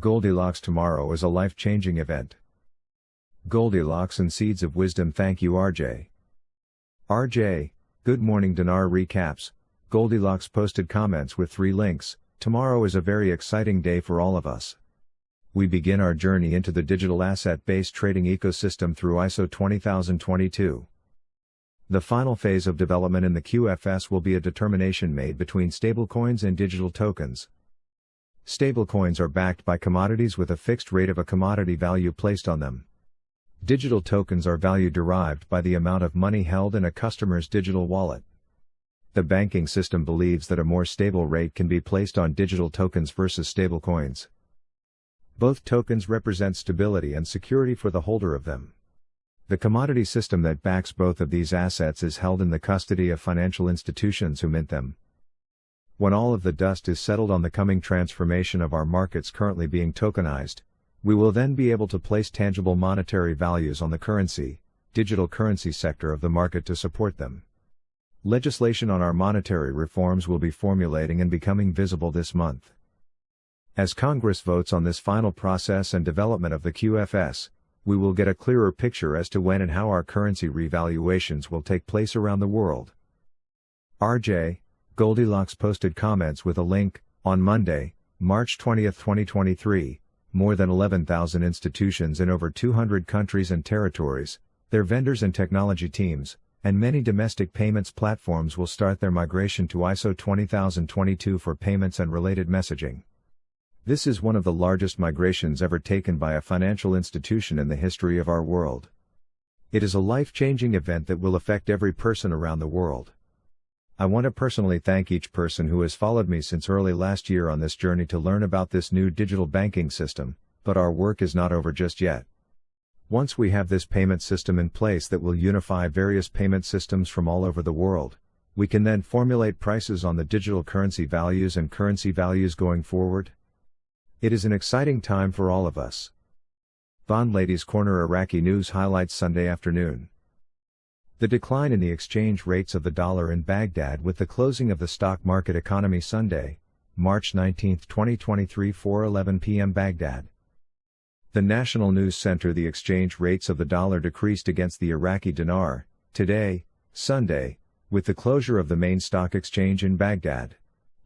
Goldilocks tomorrow is a life-changing event. Goldilocks and Seeds of Wisdom. Thank you RJ. RJ, good morning. Dinar recaps. Goldilocks posted comments with 3 links. Tomorrow is a very exciting day for all of us. We begin our journey into the digital asset-based trading ecosystem through ISO 20022. The final phase of development in the QFS will be a determination made between stablecoins and digital tokens. Stablecoins are backed by commodities with a fixed rate of a commodity value placed on them. Digital tokens are value derived by the amount of money held in a customer's digital wallet. The banking system believes that a more stable rate can be placed on digital tokens versus stablecoins. Both tokens represent stability and security for the holder of them. The commodity system that backs both of these assets is held in the custody of financial institutions who mint them. When all of the dust is settled on the coming transformation of our markets currently being tokenized, we will then be able to place tangible monetary values on the digital currency sector of the market to support them. Legislation on our monetary reforms will be formulating and becoming visible this month. As Congress votes on this final process and development of the QFS, we will get a clearer picture as to when and how our currency revaluations will take place around the world. RJ, Goldilocks posted comments with a link. On Monday, March 20, 2023, more than 11,000 institutions in over 200 countries and territories, their vendors and technology teams, and many domestic payments platforms will start their migration to ISO 20022 for payments and related messaging. This is one of the largest migrations ever taken by a financial institution in the history of our world. It is a life-changing event that will affect every person around the world. I want to personally thank each person who has followed me since early last year on this journey to learn about this new digital banking system, but our work is not over just yet. Once we have this payment system in place that will unify various payment systems from all over the world, we can then formulate prices on the digital currency values and currency values going forward. It is an exciting time for all of us. Bond Ladies Corner. Iraqi news highlights. Sunday afternoon. The decline in the exchange rates of the dollar in Baghdad with the closing of the stock market economy Sunday, March 19, 2023 4:11 p.m. Baghdad. The National News Center. The exchange rates of the dollar decreased against the Iraqi dinar, today, Sunday, with the closure of the main stock exchange in Baghdad.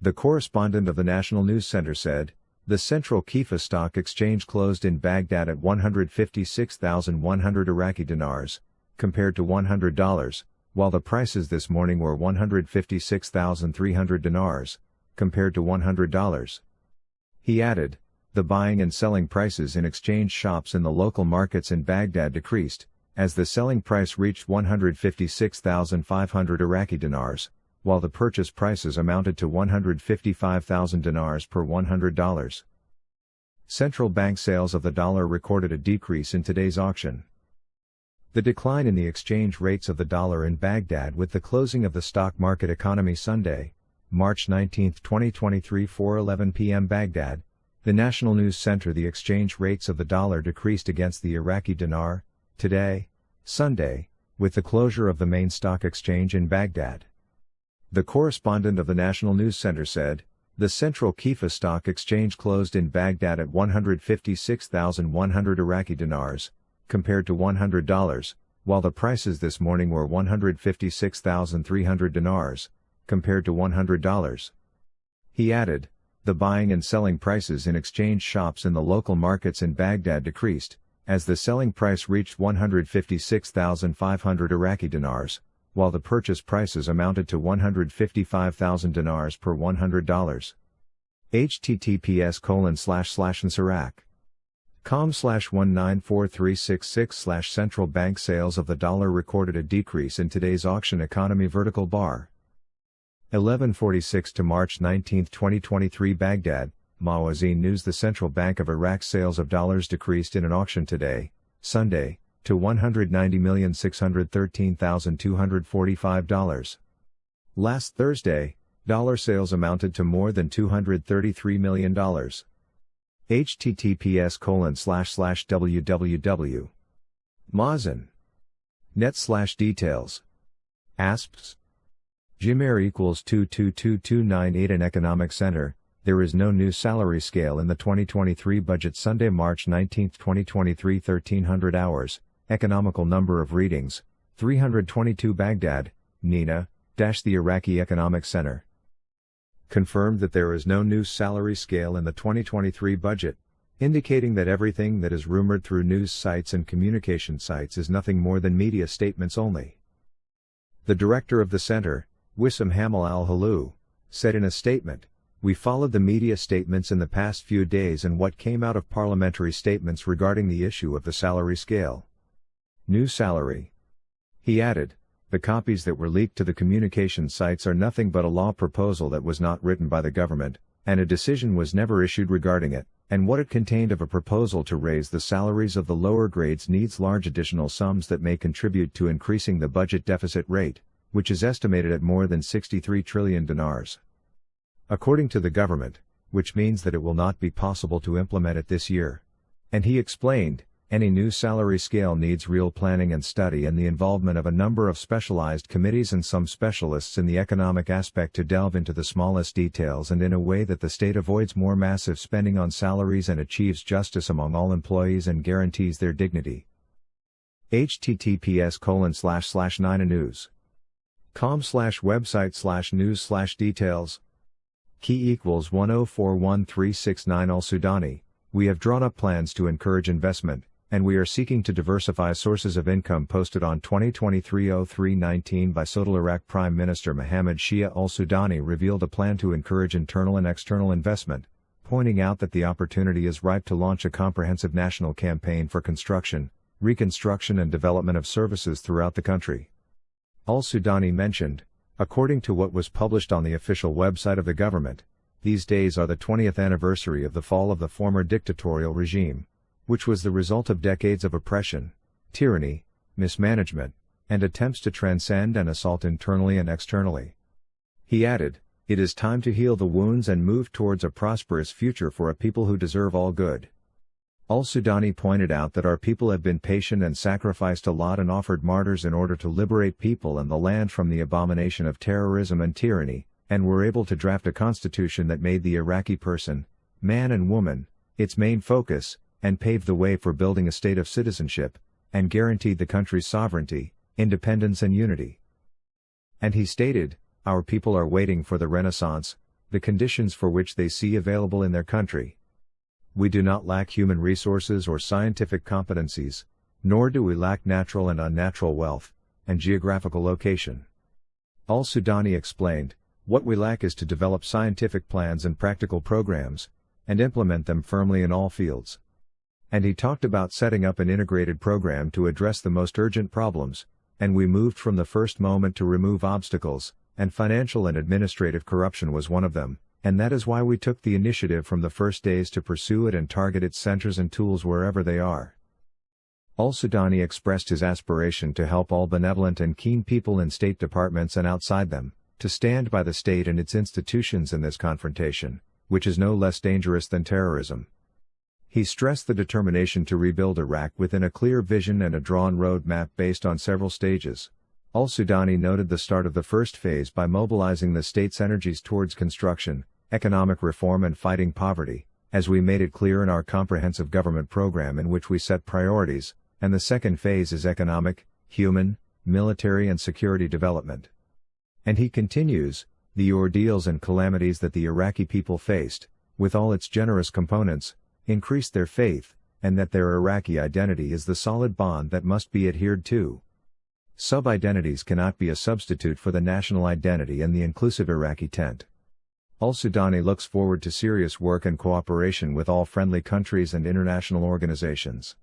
The correspondent of the National News Center said, the central QFS stock exchange closed in Baghdad at 156,100 Iraqi dinars, compared to $100, while the prices this morning were 156,300 dinars, compared to $100. He added, the buying and selling prices in exchange shops in the local markets in Baghdad decreased, as the selling price reached 156,500 Iraqi dinars, while the purchase prices amounted to 155,000 dinars per $100. Central bank sales of the dollar recorded a decrease in today's auction. The decline in the exchange rates of the dollar in Baghdad with the closing of the stock market economy Sunday, March 19, 2023 4:11 p.m. Baghdad, the National News Center. The exchange rates of the dollar decreased against the Iraqi dinar, today, Sunday, with the closure of the main stock exchange in Baghdad. The correspondent of the National News Center said, the central QFS stock exchange closed in Baghdad at 156,100 Iraqi dinars, compared to $100, while the prices this morning were 156,300 dinars, compared to $100. He added, the buying and selling prices in exchange shops in the local markets in Baghdad decreased, as the selling price reached 156,500 Iraqi dinars, while the purchase prices amounted to 155,000 dinars per $100. https://NESARA.com/1943666/ Central bank sales of the dollar recorded a decrease in today's auction economy vertical bar. 11:46 to March 19, 2023 Baghdad, Mawazin News. The Central Bank of Iraq's sales of dollars decreased in an auction today, Sunday, to $190,613,245. Last Thursday, dollar sales amounted to more than $233 million. https://www.mawazin.net/details. ASPs. Jimer equals 222298. An economic center, there is no new salary scale in the 2023 budget. Sunday, March 19, 2023, 1300 hours, economical number of readings, 322. Baghdad, NENA, the Iraqi Economic Center confirmed that there is no new salary scale in the 2023 budget, indicating that everything that is rumored through news sites and communication sites is nothing more than media statements only. The director of the center, Wissam Hamal al-Halou, said in a statement, "We followed the media statements in the past few days and what came out of parliamentary statements regarding the issue of the salary scale. New salary." He added, "The copies that were leaked to the communication sites are nothing but a law proposal that was not written by the government, and a decision was never issued regarding it, and what it contained of a proposal to raise the salaries of the lower grades needs large additional sums that may contribute to increasing the budget deficit rate, which is estimated at more than 63 trillion dinars. According to the government, which means that it will not be possible to implement it this year." And he explained, "Any new salary scale needs real planning and study and the involvement of a number of specialized committees and some specialists in the economic aspect to delve into the smallest details and in a way that the state avoids more massive spending on salaries and achieves justice among all employees and guarantees their dignity." https://9news.com/website/news/details Key equals 1041369 Al-Sudani, "We have drawn up plans to encourage investment, and we are seeking to diversify sources of income." Posted on 2023-03-19 by Sodal. Iraq Prime Minister Mohammed Shia al-Sudani revealed a plan to encourage internal and external investment, pointing out that the opportunity is ripe to launch a comprehensive national campaign for construction, reconstruction and development of services throughout the country. Al-Sudani mentioned, according to what was published on the official website of the government, these days are the 20th anniversary of the fall of the former dictatorial regime, which was the result of decades of oppression, tyranny, mismanagement, and attempts to transcend and assault internally and externally. He added, "It is time to heal the wounds and move towards a prosperous future for a people who deserve all good." Al-Sudani pointed out that our people have been patient and sacrificed a lot and offered martyrs in order to liberate people and the land from the abomination of terrorism and tyranny, and were able to draft a constitution that made the Iraqi person, man and woman, its main focus, and paved the way for building a state of citizenship, and guaranteed the country's sovereignty, independence and unity. And he stated, "Our people are waiting for the Renaissance, the conditions for which they see available in their country. We do not lack human resources or scientific competencies, nor do we lack natural and unnatural wealth, and geographical location." Al-Sudani explained, "What we lack is to develop scientific plans and practical programs, and implement them firmly in all fields." And he talked about setting up an integrated program to address the most urgent problems, and we moved from the first moment to remove obstacles, and financial and administrative corruption was one of them, and that is why we took the initiative from the first days to pursue it and target its centers and tools wherever they are. Al-Sudani expressed his aspiration to help all benevolent and keen people in state departments and outside them, to stand by the state and its institutions in this confrontation, which is no less dangerous than terrorism. He stressed the determination to rebuild Iraq within a clear vision and a drawn road map based on several stages. Al-Sudani noted the start of the first phase by mobilizing the state's energies towards construction, economic reform and fighting poverty, as we made it clear in our comprehensive government program in which we set priorities, and the second phase is economic, human, military and security development. And he continues, "The ordeals and calamities that the Iraqi people faced, with all its generous components, increased their faith, and that their Iraqi identity is the solid bond that must be adhered to. Sub-identities cannot be a substitute for the national identity and the inclusive Iraqi tent." Al-Sudani looks forward to serious work and cooperation with all friendly countries and international organizations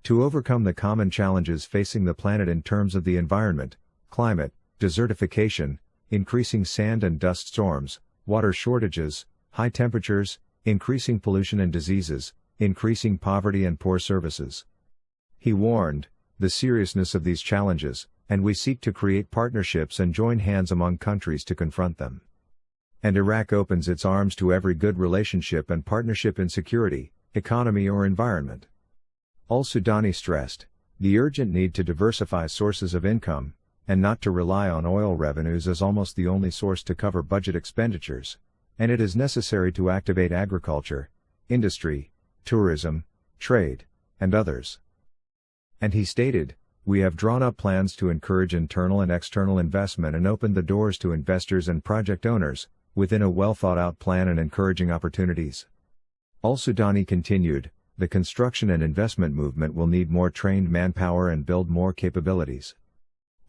to overcome the common challenges facing the planet in terms of the environment, climate, desertification, increasing sand and dust storms, water shortages, high temperatures, increasing pollution and diseases, increasing poverty and poor services. He warned, "The seriousness of these challenges, and we seek to create partnerships and join hands among countries to confront them." And Iraq opens its arms to every good relationship and partnership in security, economy or environment. Al-Sudani stressed, the urgent need to diversify sources of income, and not to rely on oil revenues as almost the only source to cover budget expenditures, and it is necessary to activate agriculture, industry, tourism, trade, and others. And he stated, "We have drawn up plans to encourage internal and external investment and open the doors to investors and project owners, within a well-thought-out plan and encouraging opportunities." Al-Sudani continued, "The construction and investment movement will need more trained manpower and build more capabilities."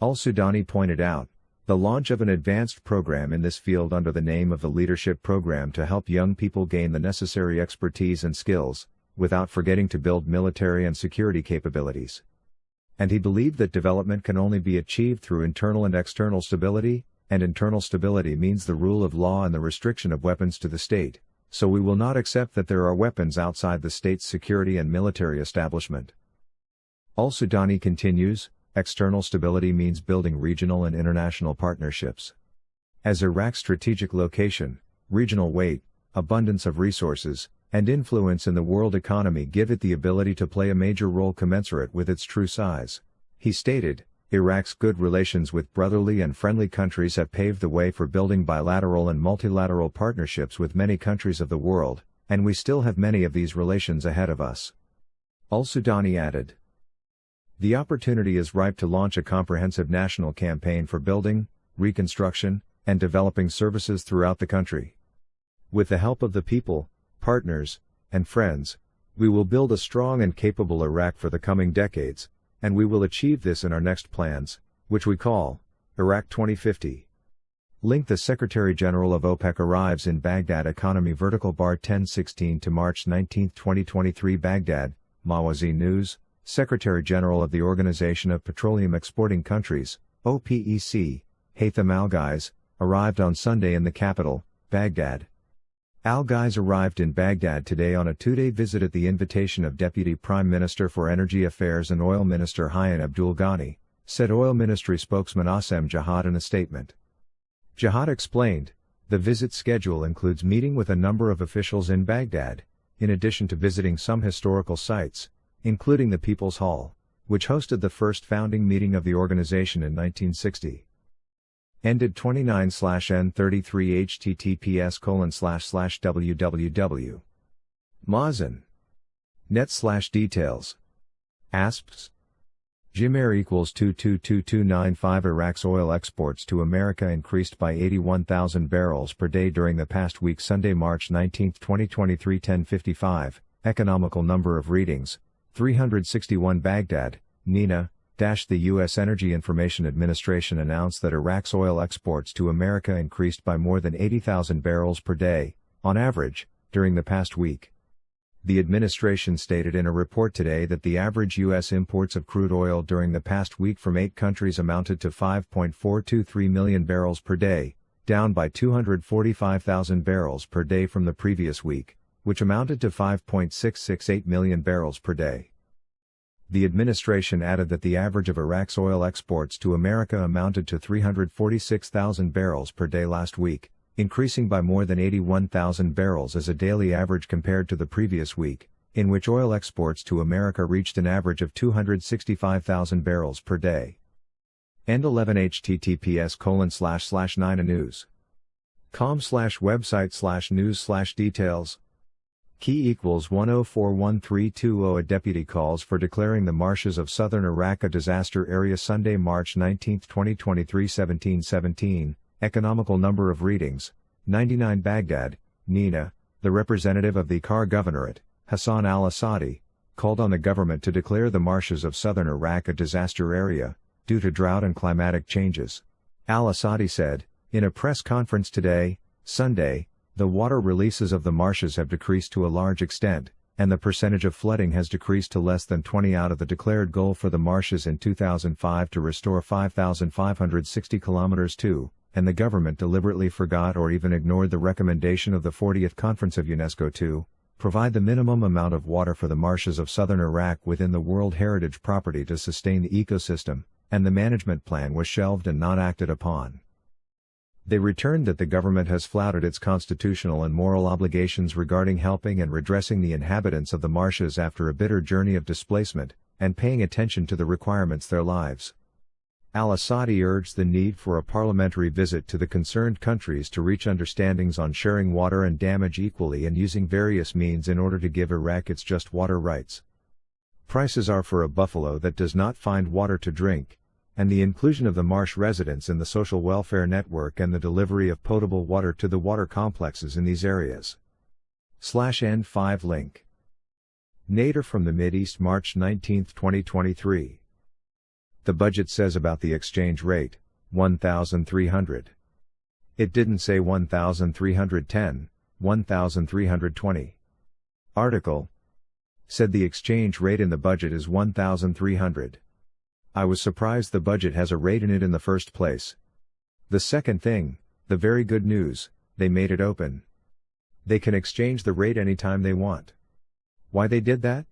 Al-Sudani pointed out, the launch of an advanced program in this field under the name of the Leadership Program to help young people gain the necessary expertise and skills, without forgetting to build military and security capabilities. And he believed that development can only be achieved through internal and external stability, and internal stability means the rule of law and the restriction of weapons to the state, so we will not accept that there are weapons outside the state's security and military establishment. Al-Sudani continues, external stability means building regional and international partnerships. As Iraq's strategic location, regional weight, abundance of resources, and influence in the world economy give it the ability to play a major role commensurate with its true size. He stated, Iraq's good relations with brotherly and friendly countries have paved the way for building bilateral and multilateral partnerships with many countries of the world, and we still have many of these relations ahead of us. Al-Sudani added, "The opportunity is ripe to launch a comprehensive national campaign for building, reconstruction, and developing services throughout the country. With the help of the people, partners, and friends, we will build a strong and capable Iraq for the coming decades, and we will achieve this in our next plans, which we call Iraq 2050. Link. The Secretary General of OPEC arrives in Baghdad. Economy vertical bar 10/16 to March 19, 2023. Baghdad, Mawazin News. Secretary General of the Organization of Petroleum Exporting Countries, OPEC, Haytham Al-Ghais, arrived on Sunday in the capital, Baghdad. Al-Ghais arrived in Baghdad today on a two-day visit at the invitation of Deputy Prime Minister for Energy Affairs and Oil Minister Hayan Abdul Ghani, said Oil Ministry spokesman Assem Jihad in a statement. Jihad explained, the visit schedule includes meeting with a number of officials in Baghdad, in addition to visiting some historical sites, including the People's Hall, which hosted the first founding meeting of the organization in 1960. Ended 29/N33 https://www. Mazin. Net/details. ASPs. GESARA equals 222295. Iraq's oil exports to America increased by 81,000 barrels per day during the past week. Sunday, March 19, 2023. 10:55. Economical number of readings, 361. Baghdad, NENA. The U.S. Energy Information Administration announced that Iraq's oil exports to America increased by more than 80,000 barrels per day, on average, during the past week. The administration stated in a report today that the average U.S. imports of crude oil during the past week from 8 countries amounted to 5.423 million barrels per day, down by 245,000 barrels per day from the previous week, which amounted to 5.668 million barrels per day. The administration added that the average of Iraq's oil exports to America amounted to 346,000 barrels per day last week, increasing by more than 81,000 barrels as a daily average compared to the previous week, in which oil exports to America reached an average of 265,000 barrels per day. End 11 https://9news.com/website/news/details. Key equals 1041320. A deputy calls for declaring the marshes of southern Iraq a disaster area. Sunday, March 19, 2023. 1717. Economical number of readings, 99. Baghdad, NENA. The representative of the Kar Governorate, Hassan al-Assadi, called on the government to declare the marshes of southern Iraq a disaster area, due to drought and climatic changes. Al-Assadi said, in a press conference today, Sunday, the water releases of the marshes have decreased to a large extent, and the percentage of flooding has decreased to less than 20 out of the declared goal for the marshes in 2005 to restore 5,560 kilometers to, and the government deliberately forgot or even ignored the recommendation of the 40th Conference of UNESCO to provide the minimum amount of water for the marshes of southern Iraq within the World Heritage Property to sustain the ecosystem, and the management plan was shelved and not acted upon. They returned that the government has flouted its constitutional and moral obligations regarding helping and redressing the inhabitants of the marshes after a bitter journey of displacement, and paying attention to the requirements their lives. Al-Assadi urged the need for a parliamentary visit to the concerned countries to reach understandings on sharing water and damage equally and using various means in order to give Iraq its just water rights. Prices are for a buffalo that does not find water to drink, and the inclusion of the marsh residents in the social welfare network and the delivery of potable water to the water complexes in these areas. End 5 link. Nader from the Mideast, March 19, 2023. The budget says about the exchange rate, 1,300. It didn't say 1,310, 1,320. Article said the exchange rate in the budget is 1,300. I was surprised the budget has a rate in it in the first place. The second thing, the very good news, they made it open. They can exchange the rate anytime they want. Why they did that?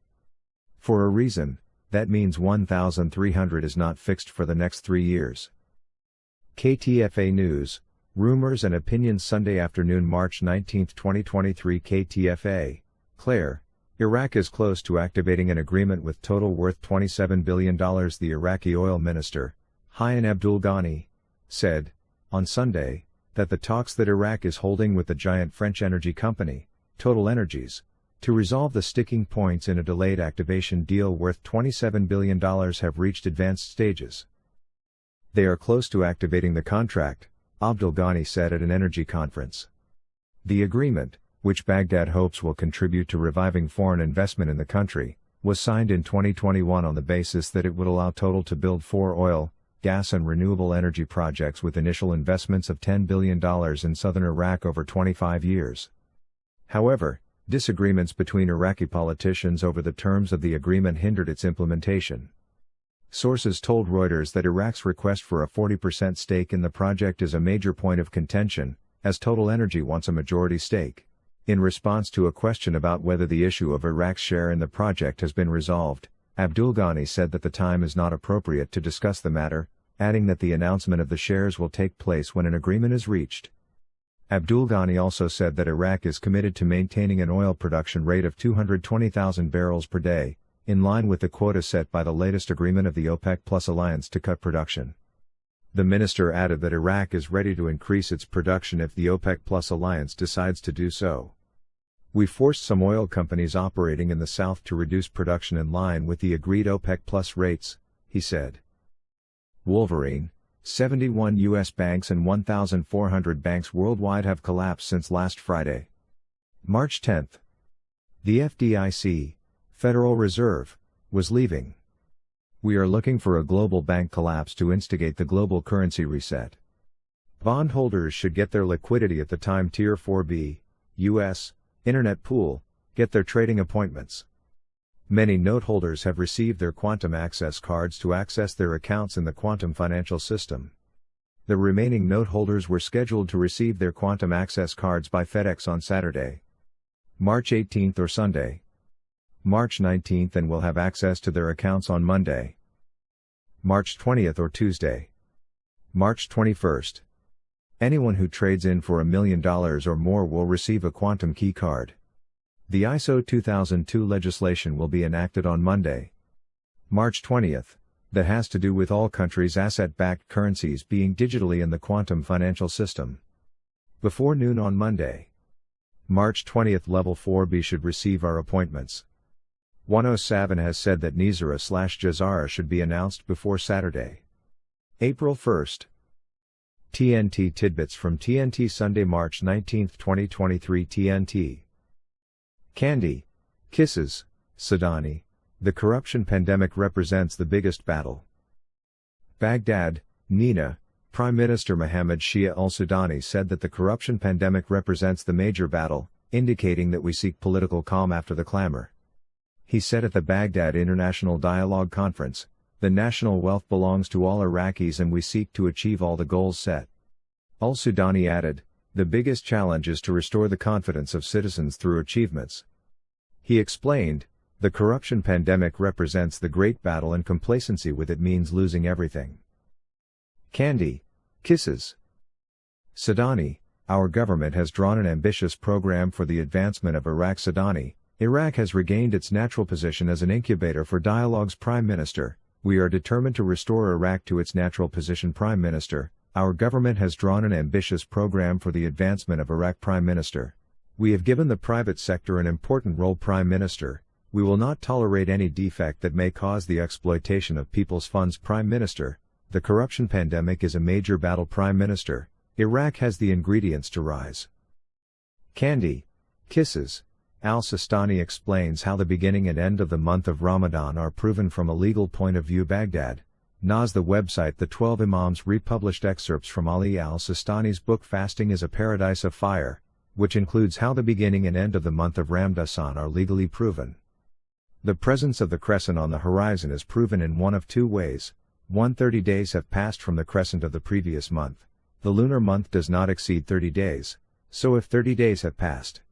For a reason. That means 1,300 is not fixed for the next 3 years. KTFA News, Rumors and Opinions, Sunday afternoon, March 19, 2023. KTFA, Claire, Iraq is close to activating an agreement with total worth $27 billion. The Iraqi oil minister, Hayyan Abdul Ghani, said, on Sunday, that the talks that Iraq is holding with the giant French energy company, Total Energies, to resolve the sticking points in a delayed activation deal worth $27 billion have reached advanced stages. They are close to activating the contract, Abdul Ghani said at an energy conference. The agreement, which Baghdad hopes will contribute to reviving foreign investment in the country, was signed in 2021 on the basis that it would allow Total to build 4 oil, gas and renewable energy projects with initial investments of $10 billion in southern Iraq over 25 years. However, disagreements between Iraqi politicians over the terms of the agreement hindered its implementation. Sources told Reuters that Iraq's request for a 40% stake in the project is a major point of contention, as Total Energy wants a majority stake. In response to a question about whether the issue of Iraq's share in the project has been resolved, Abdul Ghani said that the time is not appropriate to discuss the matter, adding that the announcement of the shares will take place when an agreement is reached. Abdul Ghani also said that Iraq is committed to maintaining an oil production rate of 220,000 barrels per day, in line with the quota set by the latest agreement of the OPEC+ alliance to cut production. The minister added that Iraq is ready to increase its production if the OPEC+ alliance decides to do so. We forced some oil companies operating in the south to reduce production in line with the agreed OPEC+ rates, he said. Wolverine, 71 U.S. banks and 1,400 banks worldwide have collapsed since last Friday. March 10. The FDIC, Federal Reserve, was leaving. We are looking for a global bank collapse to instigate the global currency reset. Bondholders should get their liquidity at the time Tier 4B, U.S., Internet Pool, get their trading appointments. Many note holders have received their Quantum Access cards to access their accounts in the Quantum financial system. The remaining note holders were scheduled to receive their Quantum Access cards by FedEx on Saturday, March 18 or Sunday, March 19, and will have access to their accounts on Monday, March 20 or Tuesday, March 21. Anyone who trades in for $1 million or more will receive a Quantum Key card. The ISO 2002 legislation will be enacted on Monday, March 20, that has to do with all countries' asset-backed currencies being digitally in the Quantum financial system. Before noon on Monday, March 20, Level 4B should receive our appointments. 107 has said that NESARA/GESARA should be announced before Saturday, April 1. TNT tidbits from TNT Sunday, March 19, 2023. TNT. Candy, Kisses, Sudani, the corruption pandemic represents the biggest battle. Baghdad, Nina, Prime Minister Mohammed Shia al-Sudani said that the corruption pandemic represents the major battle, indicating that we seek political calm after the clamor. He said at the Baghdad International Dialogue Conference, "The national wealth belongs to all Iraqis and we seek to achieve all the goals set." Al-Sudani added, "The biggest challenge is to restore the confidence of citizens through achievements." He explained, "The corruption pandemic represents the great battle and complacency with it means losing everything." Candy, Kisses. Sudani, our government has drawn an ambitious program for the advancement of Iraq. Sudani, Iraq has regained its natural position as an incubator for dialogues. Prime Minister, We are determined to restore Iraq to its natural position. Prime Minister, our government has drawn an ambitious program for the advancement of Iraq. Prime Minister, we have given the private sector an important role. Prime Minister, we will not tolerate any defect that may cause the exploitation of people's funds. Prime Minister, the corruption pandemic is a major battle. Prime Minister, Iraq has the ingredients to rise. Candy, kisses. Al-Sistani explains how the beginning and end of the month of Ramadan are proven from a legal point of view. Baghdad, Nas. The website The 12 Imams republished excerpts from Ali al-Sistani's book Fasting is a Paradise of Fire, which includes how the beginning and end of the month of Ramadan are legally proven. The presence of the crescent on the horizon is proven in one of two ways. 130 days have passed from the crescent of the previous month. The lunar month does not exceed 30 days, so if 30 days have passed,